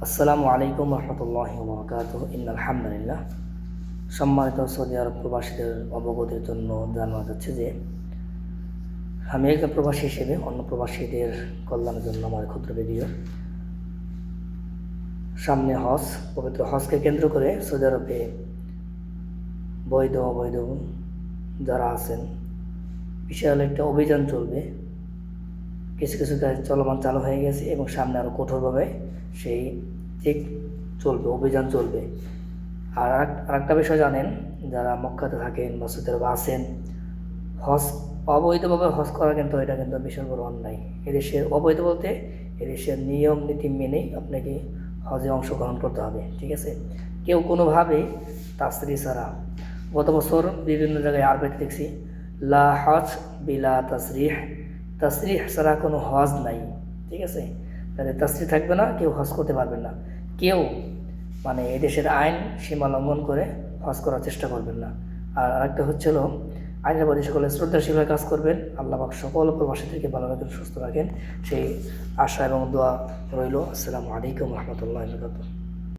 আসসালামু আলাইকুম রহমতুল্লাহি ওয়া বারাকাতুহু। ইন্নাল হামদুলিল্লাহ। সম্মানিত সৌদি আরব প্রবাসীদের অবগতির জন্য জানানো যাচ্ছে যে আমি একজন প্রবাসী হিসেবে অন্য প্রবাসীদের কল্যাণের জন্য আমার ক্ষুদ্র ভিডিও। সামনে হজ, পবিত্র হজকে কেন্দ্র করে সৌদি আরবে বৈধ অবৈধ যারা আছেন বিশাল একটা অভিযান চলবে। কিছু কিছু কাজ চালু হয়ে গেছে এবং সামনে আরও কঠোরভাবে সেই চেক চলবে, অভিযান চলবে। আর আরেকটা বিষয় জানেন, যারা মক্কাতে থাকেন বা সৌদি আরবে আছেন, হজ অবৈধভাবে হজ করা কিন্তু এটা কিন্তু বিশাল বড় অন্যায়। এদেশের অবৈধ বলতে এদেশের নিয়ম নীতি মেনেই আপনাকে হজে অংশগ্রহণ করতে হবে, ঠিক আছে? কেউ কোনোভাবেই তাসরি ছাড়া, গত বছর বিভিন্ন জায়গায় আরবিতে দেখছি লা হজ বিলা তাসরিহ, তাসরিহ ছাড়া কোনো হজ নাই, ঠিক আছে? তাদের তাসরিহ থাকবে না, কেউ হজ করতে পারবেন না। কেউ এদেশের আইন সীমা লঙ্ঘন করে হজ করার চেষ্টা করবেন না। আর আরেকটা হচ্ছিল, আইনের প্রতি সকলে শ্রদ্ধাশীলভাবে কাজ করবেন। আল্লাহ পাক সকল প্রবাসীদেরকে ভালো রাখেন, সুস্থ রাখেন, সেই আশা এবং দোয়া রইল। আসসালামু আলাইকুম রহমতুল্লাহ।